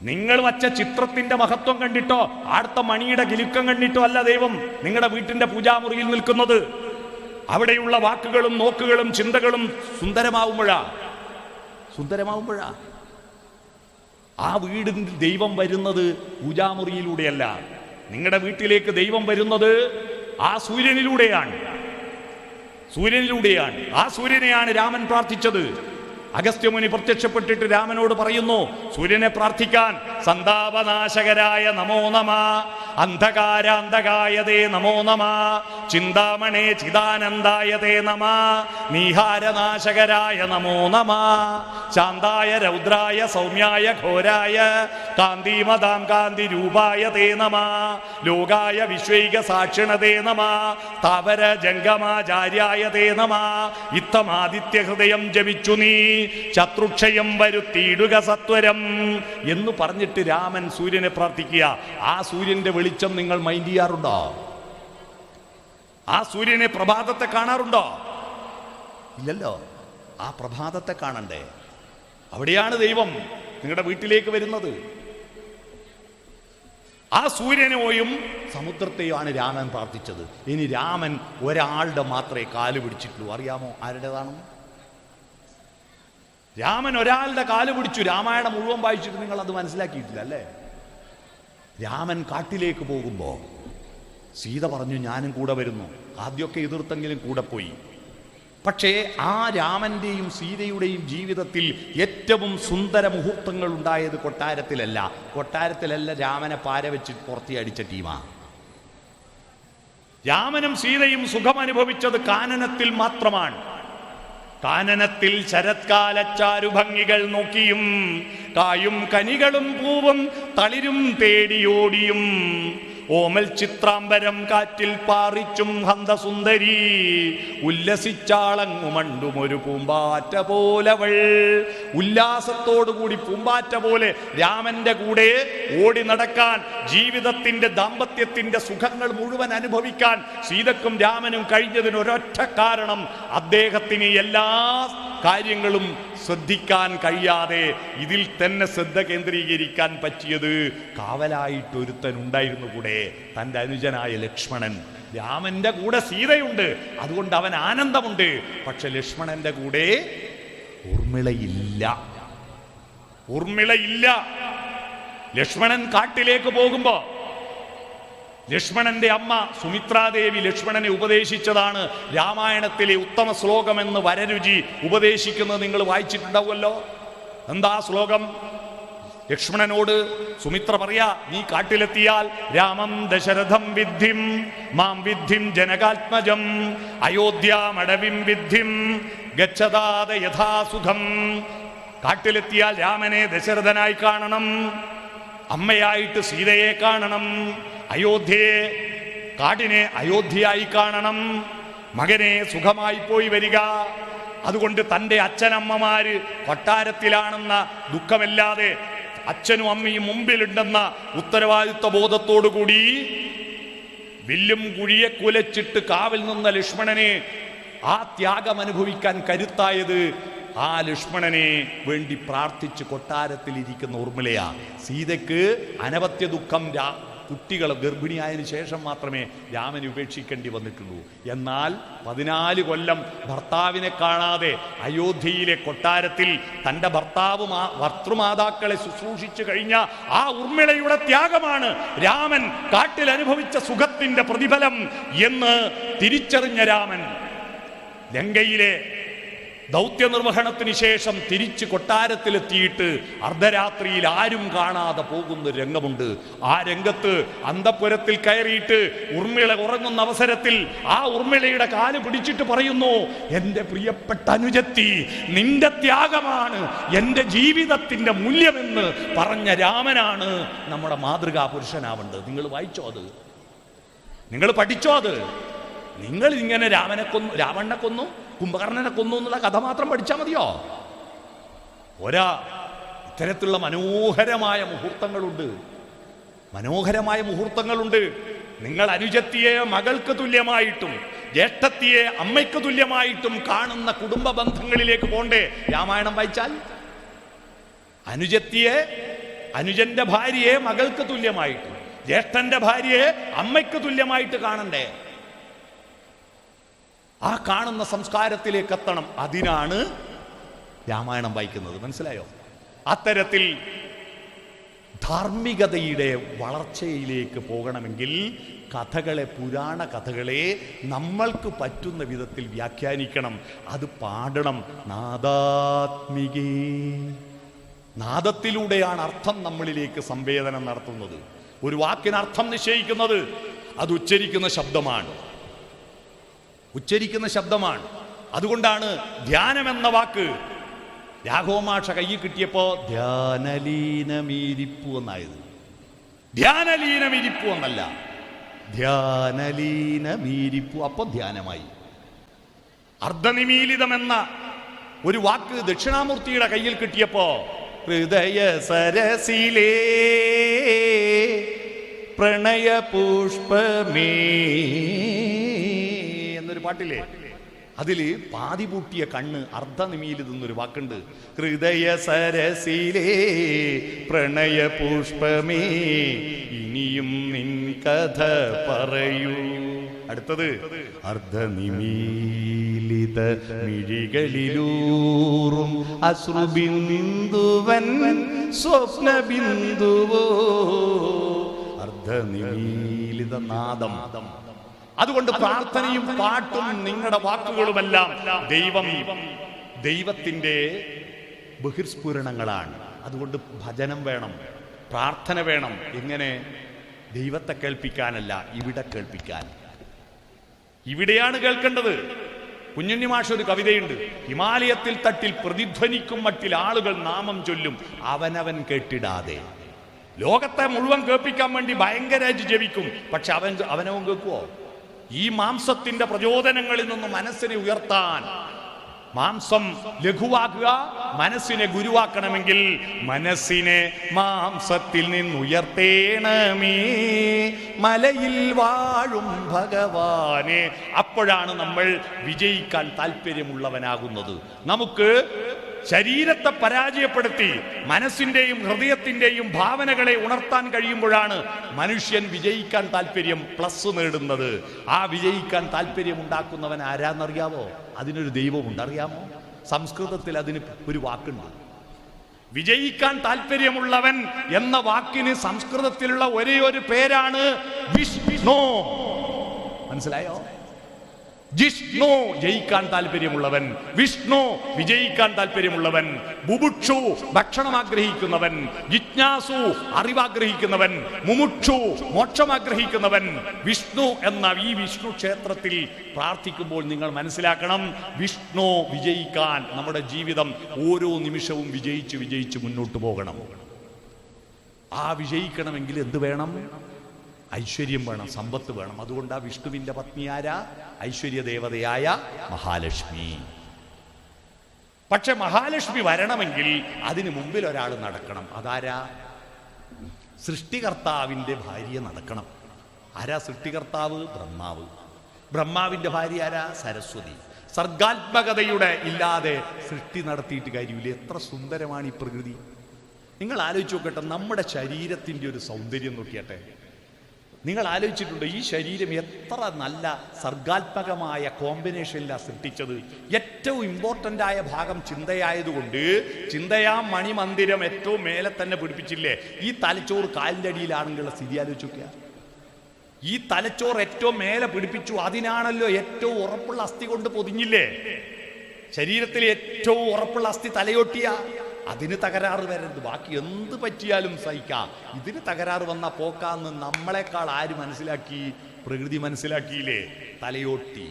നിങ്ങൾ വച്ച ചിത്രത്തിന്റെ മഹത്വം കണ്ടിട്ടോ അടുത്ത മണിയുടെ കിലുക്കം കണ്ടിട്ടോ അല്ല ദൈവം നിങ്ങളുടെ വീട്ടിന്റെ പൂജാമുറിയിൽ നിൽക്കുന്നത്. അവിടെയുള്ള വാക്കുകളും നോക്കുകളും ചിന്തകളും സുന്ദരമാവുമ്പോഴാ ആ വീടിൽ ദൈവം വരുന്നത് പൂജാമുറിയിലൂടെയല്ല. നിങ്ങളുടെ വീട്ടിലേക്ക് ദൈവം വരുന്നത് ആ സൂര്യനിലൂടെയാണ്. ആ സൂര്യനെയാണ് രാമൻ പ്രാർത്ഥിച്ചത്. അഗസ്ത്യമുനി പ്രത്യക്ഷപ്പെട്ടിട്ട് രാമനോട് പറയുന്നു സൂര്യനെ പ്രാർത്ഥിക്കാൻ. സന്താപനാശകരായ നമോ നമ, അന്ധകാരാന്തകായതേ നമോ നമ, ചിന്താമണേ ചിദാനന്ദായതേ നമ, നീഹാരനാശകരായ നമോ നമ, ശാന്തായ രൗദ്രായ സൗമ്യായ ഘോരായ കാന്തിമതാം കാന്തി രൂപായ തേ നമ, ലോകായ വിശ്വൈക സാക്ഷിണതേ നമ, സ്ഥാവര ജംഗമാചാര്യായ തേ നമ, ഇത്തമാദിത്യ ഹൃദയം ജപിച്ചു നീ ശത്രുക്ഷയം വരുത്തിയിടുക സത്വരം എന്ന് പറഞ്ഞിട്ട് രാമൻ സൂര്യനെ പ്രാർത്ഥിക്കുക. ആ സൂര്യന്റെ വെളിച്ചം നിങ്ങൾ മൈൻഡ് ചെയ്യാറുണ്ടോ? ആ സൂര്യനെ പ്രഭാതത്തെ കാണാറുണ്ടോ? ഇല്ലല്ലോ. ആ പ്രഭാതത്തെ കാണണ്ടേ? അവിടെയാണ് ദൈവം നിങ്ങളുടെ വീട്ടിലേക്ക് വരുന്നത്. ആ സൂര്യനെയും സമുദ്രത്തെയുമാണ് രാമൻ പ്രാർത്ഥിച്ചത്. ഇനി രാമൻ ഒരാളുടെ മാത്രമേ കാല് പിടിച്ചിട്ടുള്ളൂ. അറിയാമോ ആരുടേതാണ്? രാമൻ ഒരാളുടെ കാല് പിടിച്ചു. രാമായണം മുഴുവൻ വായിച്ചിട്ട് നിങ്ങൾ അത് മനസ്സിലാക്കിയിട്ടില്ല അല്ലേ? രാമൻ കാട്ടിലേക്ക് പോകുമ്പോ സീത പറഞ്ഞു ഞാനും കൂടെ വരുന്നു. ആദ്യമൊക്കെ എതിർത്തെങ്കിലും കൂടെ പോയി. പക്ഷേ ആ രാമന്റെയും സീതയുടെയും ജീവിതത്തിൽ ഏറ്റവും സുന്ദര മുഹൂർത്തങ്ങൾ ഉണ്ടായത് കൊട്ടാരത്തിലല്ല രാമനെ പാര വെച്ച് പുറത്തിയടിച്ച ടീമാ. രാമനും സീതയും സുഖം അനുഭവിച്ചത് കാനനത്തിൽ മാത്രമാണ്. കാനനത്തിൽ ശരത്കാലച്ചാരുഭംഗികൾ നോക്കിയും കായും കനികളും പൂവും തളിരും തേടിയോടിയും ഓമൽ ചിത്രാംബരം കാറ്റിൽ പാറിച്ചും ഹന്തസുന്ദരി ഉല്ലസിച്ചാളങ്ങുമണ്ടും ഒരു പൂമ്പാറ്റ പോലവൾ. ഉല്ലാസത്തോടുകൂടി പൂമ്പാറ്റ പോലെ രാമന്റെ കൂടെ ഓടി നടക്കാൻ, ജീവിതത്തിന്റെ ദാമ്പത്യത്തിന്റെ സുഖങ്ങൾ മുഴുവൻ അനുഭവിക്കാൻ സീതക്കും രാമനും കഴിഞ്ഞതിന് ഒരൊറ്റ കാരണം, അദ്ദേഹത്തിന് എല്ലാ കാര്യങ്ങളും ശ്രദ്ധിക്കാൻ കഴിയാതെ ഇതിൽ തന്നെ ശ്രദ്ധ കേന്ദ്രീകരിക്കാൻ പറ്റിയത് കാവലായിട്ടൊരുത്തൻ ഉണ്ടായിരുന്നു കൂടെ, തൻ്റെ അനുജനായ ലക്ഷ്മണൻ. രാമന്റെ കൂടെ സീതയുണ്ട്, അതുകൊണ്ട് അവൻ ആനന്ദമുണ്ട്. പക്ഷെ ലക്ഷ്മണന്റെ കൂടെ ഊർമിളയില്ല. ലക്ഷ്മണൻ കാട്ടിലേക്ക് പോകുമ്പോ ലക്ഷ്മണന്റെ അമ്മ സുമിത്രാദേവി ലക്ഷ്മണനെ ഉപദേശിച്ചതാണ് രാമായണത്തിലെ ഉത്തമ ശ്ലോകമെന്ന് വരരുചി ഉപദേശിക്കുന്നത് നിങ്ങൾ വായിച്ചിട്ടുണ്ടാവുമല്ലോ. എന്താ ശ്ലോകം? ലക്ഷ്മണനോട് സുമിത്ര പറയാ, നീ കാട്ടിലെത്തിയാൽ രാമം ദശരഥം വിദ്ധിം മാം വിദ്ധിം ജനകാത്മജം അയോധ്യാമടവിം വിദ്ധിം ഗച്ഛതാദ യഥാസുഖം. കാട്ടിലെത്തിയാൽ രാമനെ ദശരഥനായി കാണണം, അമ്മയായിട്ട് സീതയെ കാണണം, അയോധ്യയെ കാടിനെ അയോധ്യയായി കാണണം, മകനെ സുഖമായി പോയി വരിക. അതുകൊണ്ട് തൻ്റെ അച്ഛനമ്മമാര് കൊട്ടാരത്തിലാണെന്ന ദുഃഖമില്ലാതെ അച്ഛനും അമ്മയും മുമ്പിലുണ്ടെന്ന ഉത്തരവാദിത്വ ബോധത്തോടുകൂടി വില്ലും കുഴിയെ കുലച്ചിട്ട് കാവൽ നിന്ന ലക്ഷ്മണനെ ആ ത്യാഗം അനുഭവിക്കാൻ കരുത്തായത് ആ ലക്ഷ്മണനെ വേണ്ടി പ്രാർത്ഥിച്ച് കൊട്ടാരത്തിലിരിക്കുന്ന ഊർമിളയാ. സീതയ്ക്ക് അനവത്യ ദുഃഖം കുട്ടികൾ ഗർഭിണിയായതിനു ശേഷം മാത്രമേ രാമനെ ഉപേക്ഷിക്കേണ്ടി വന്നിട്ടുള്ളൂ. എന്നാൽ 14 കൊല്ലം ഭർത്താവിനെ കാണാതെ അയോധ്യയിലെ കൊട്ടാരത്തിൽ തൻ്റെ ഭർത്തൃമാതാക്കളെ ശുശ്രൂഷിച്ചു കഴിഞ്ഞ ആ ഊർമിളയുടെ ത്യാഗമാണ് രാമൻ കാട്ടിൽ അനുഭവിച്ച സുഖത്തിന്റെ പ്രതിഫലം എന്ന് തിരിച്ചറിഞ്ഞ രാമൻ ലങ്കയിലെ ദൗത്യനിർവഹണത്തിന് ശേഷം തിരിച്ച് കൊട്ടാരത്തിലെത്തിയിട്ട് അർദ്ധരാത്രിയിൽ ആരും കാണാതെ പോകുന്ന രംഗമുണ്ട്. ആ രംഗത്ത് അന്തഃപുരത്തിൽ കയറിയിട്ട് ഊർമിള ഉറങ്ങുന്ന അവസരത്തിൽ ആ ഊർമിളയുടെ കാല് പിടിച്ചിട്ട് പറയുന്നു, എൻ്റെ പ്രിയപ്പെട്ട അനുജത്തി, നിന്റെ ത്യാഗമാണ് എൻ്റെ ജീവിതത്തിൻ്റെ മൂല്യമെന്ന് പറഞ്ഞ രാമനാണ് നമ്മുടെ മാതൃകാ പുരുഷനാവേണ്ടത്. നിങ്ങൾ വായിച്ചോ അത്? നിങ്ങൾ പഠിച്ചോ അത്? നിങ്ങൾ ഇങ്ങനെ രാവണനെ കൊന്നു കുംഭകർണനെ കൊന്നു എന്നുള്ള കഥ മാത്രം പഠിച്ചാൽ മതിയോ? ഇത്തരത്തിലുള്ള മനോഹരമായ മുഹൂർത്തങ്ങളുണ്ട്. നിങ്ങൾ അനുജത്തിയെ മകൾക്ക് തുല്യമായിട്ടും ജ്യേഷ്ഠത്തിയെ അമ്മയ്ക്ക് തുല്യമായിട്ടും കാണുന്ന കുടുംബ ബന്ധങ്ങളിലേക്ക് പോണ്ടേ രാമായണം വായിച്ചാൽ? അനുജത്തിയെ അനുജന്റെ ഭാര്യയെ മകൾക്ക് തുല്യമായിട്ട്, ജ്യേഷ്ഠന്റെ ഭാര്യയെ അമ്മയ്ക്ക് തുല്യമായിട്ട് കാണണ്ടേ? ആ കാണുന്ന സംസ്കാരത്തിലേക്ക് എത്തണം. അതിനാണ് രാമായണം വായിക്കുന്നത്. മനസ്സിലായോ? അത്തരത്തിൽ ധാർമ്മികതയുടെ വളർച്ചയിലേക്ക് പോകണമെങ്കിൽ കഥകളെ, പുരാണ കഥകളെ നമ്മൾക്ക് പറ്റുന്ന വിധത്തിൽ വ്യാഖ്യാനിക്കണം. അത് പാടണം. നാദാത്മികേ, നാദത്തിലൂടെയാണ് അർത്ഥം നമ്മളിലേക്ക് സംവേദനം നടത്തുന്നത്. ഒരു വാക്കിന് അർത്ഥം നിശ്ചയിക്കുന്നത് അത് ഉച്ചരിക്കുന്ന ശബ്ദമാണ്, ഉച്ചരിക്കുന്ന ശബ്ദമാണ്. അതുകൊണ്ടാണ് ധ്യാനം എന്ന വാക്ക് രാഘവമാഷ കയ്യിൽ കിട്ടിയപ്പോ ധ്യാനലീനമീരിപ്പു എന്നായത്. ധ്യാനലീനമിരിപ്പു എന്നല്ല, ധ്യാനലീനമീരിപ്പു. അപ്പൊ ധ്യാനമായി. അർദ്ധനിമീലിതം എന്ന ഒരു വാക്ക് ദക്ഷിണാമൂർത്തിയുടെ കയ്യിൽ കിട്ടിയപ്പോ ഹൃദയ സരസിലേ പ്രണയ പുഷ്പമേ എന്നൊരു പാട്ടില്ലേ, അതില് പാതിപൂട്ടിയ കണ്ണ് അർദ്ധനിമീലിതെന്നൊരു വാക്കുണ്ട്. ഹൃദയ സരസിലേ പ്രണയ പുഷ്പമേ ഇനിയും നിൻ കഥ പറയൂ. അടുത്തത് അർദ്ധനിമീലിത മിഴികളിലൂറും അശ്രുബിന്ദുവൻ സ്വപ്നബിന്ദുവോ. അർദ്ധനിമീലിത നാദം. അതുകൊണ്ട് പ്രാർത്ഥനയും പാട്ടും നിങ്ങളുടെ വാക്കുകളുമെല്ലാം ദൈവത്തിന്റെ ബഹിർസ്ഫുരണങ്ങളാണ്. അതുകൊണ്ട് ഭജനം വേണം, പ്രാർത്ഥന വേണം. എങ്ങനെ? ദൈവത്തെ കേൾപ്പിക്കാനല്ല, ഇവിടെ കേൾപ്പിക്കാൻ. ഇവിടെയാണ് കേൾക്കേണ്ടത്. കുഞ്ഞുണ്ണി മാഷ് ഒരു കവിതയുണ്ട്. ഹിമാലയത്തിൽ തട്ടിൽ പ്രതിധ്വനിക്കും മട്ടിൽ ആളുകൾ നാമം ചൊല്ലും അവനവൻ കേട്ടിടാതെ. ലോകത്തെ മുഴുവൻ കേൾപ്പിക്കാൻ വേണ്ടി ഭയങ്കരമായിട്ട് ജപിക്കും, പക്ഷെ അവനവൻ കേൾക്കുവോ? ഈ മാംസത്തിന്റെ പ്രചോദനങ്ങളിൽ നിന്ന് മനസ്സിനെ ഉയർത്താൻ, മാംസം ലഘുവാക്കുക, മനസ്സിനെ ഗുരുവാക്കണമെങ്കിൽ മനസ്സിനെ മാംസത്തിൽ നിന്നുയർത്തേണമേ മലയിൽ വാഴും ഭഗവാനെ. അപ്പോഴാണ് നമ്മൾ വിജയിക്കാൻ താല്പര്യമുള്ളവനാകുന്നത്. നമുക്ക് ശരീരത്തെ പരാജയപ്പെടുത്തി മനസ്സിന്റെയും ഹൃദയത്തിന്റെയും ഭാവനകളെ ഉണർത്താൻ കഴിയുമ്പോഴാണ് മനുഷ്യൻ വിജയിക്കാൻ താല്പര്യം പ്ലസ് നേടുന്നത്. ആ വിജയിക്കാൻ താല്പര്യം ഉണ്ടാക്കുന്നവൻ ആരാന്നറിയാവോ? അതിനൊരു ദൈവമുണ്ട്, അറിയാമോ? സംസ്കൃതത്തിൽ അതിന് ഒരു വാക്കുണ്ട്. വിജയിക്കാൻ താല്പര്യമുള്ളവൻ എന്ന വാക്കിന് സംസ്കൃതത്തിലുള്ള ഒരേ ഒരു പേരാണ് വിഷ്ണു. മനസ്സിലായോ? ജിഷ്ണു ജയിക്കാൻ താല്പര്യമുള്ളവൻ, വിഷ്ണു വിജയിക്കാൻ താല്പര്യമുള്ളവൻ, ബുഭുക്ഷു ഭക്ഷണം ആഗ്രഹിക്കുന്നവൻ, ജിജ്ഞാസു അറിവാഗ്രഹിക്കുന്നവൻ, മുമുക്ഷു മോക്ഷം ആഗ്രഹിക്കുന്നവൻ. വിഷ്ണു എന്ന ഈ വിഷ്ണു ക്ഷേത്രത്തിൽ പ്രാർത്ഥിക്കുമ്പോൾ നിങ്ങൾ മനസ്സിലാക്കണം, വിഷ്ണു വിജയിക്കാൻ നമ്മുടെ ജീവിതം ഓരോ നിമിഷവും വിജയിച്ച് വിജയിച്ച് മുന്നോട്ട് പോകണം. ആ വിജയിക്കണമെങ്കിൽ എന്ത് വേണം? ഐശ്വര്യം വേണം, സമ്പത്ത് വേണം. അതുകൊണ്ട് ആ വിഷ്ണുവിന്റെ പത്നി ആരാ? ഐശ്വര്യ ദേവതയായ മഹാലക്ഷ്മി. പക്ഷെ മഹാലക്ഷ്മി വരണമെങ്കിൽ അതിന് മുമ്പിൽ ഒരാൾ നടക്കണം. അതാരാ? സൃഷ്ടികർത്താവിന്റെ ഭാര്യ നടക്കണം. ആരാ സൃഷ്ടികർത്താവ്? ബ്രഹ്മാവ്. ബ്രഹ്മാവിന്റെ ഭാര്യ ആരാ? സരസ്വതി. സർഗാത്മകതയുടെ ഇല്ലാതെ സൃഷ്ടി നടത്തിയിട്ട് കാര്യമില്ല. എത്ര സുന്ദരമാണ് ഈ പ്രകൃതി. നിങ്ങൾ ആലോചിച്ച് നോക്കട്ടെ, നമ്മുടെ ശരീരത്തിന്റെ ഒരു സൗന്ദര്യം നോക്കിയട്ടെ. നിങ്ങൾ ആലോചിച്ചിട്ടുണ്ടോ ഈ ശരീരം എത്ര നല്ല സർഗാത്മകമായ കോമ്പിനേഷനിലാണ് സൃഷ്ടിച്ചത്? ഏറ്റവും ഇമ്പോർട്ടൻ്റ് ആയ ഭാഗം ചിന്തയായതുകൊണ്ട് ചിന്തയാ മണിമന്ദിരം ഏറ്റവും മേലെ തന്നെ പിടിപ്പിച്ചില്ലേ? ഈ തലച്ചോറ് കാലിൻ്റെ അടിയിലാണെന്നുള്ള സ്ഥിതി ആലോചിച്ച് നോക്കുക. ഈ തലച്ചോറ് ഏറ്റവും മേലെ പിടിപ്പിച്ചു, അതിനാണല്ലോ ഏറ്റവും ഉറപ്പുള്ള അസ്ഥി കൊണ്ട് പൊതിഞ്ഞില്ലേ? ശരീരത്തിലെ ഏറ്റവും ഉറപ്പുള്ള അസ്ഥി തലയൊട്ടിയ. അതിന് തകരാറ് വരരുത്, ബാക്കി എന്ത് പറ്റിയാലും സഹിക്കാം. ഇതിന് തകരാറ് വന്ന പോക്കാന്ന് നമ്മളെക്കാൾ ആര് മനസ്സിലാക്കി? പ്രകൃതി മനസ്സിലാക്കിയില്ലേ? തലയോട്ടി.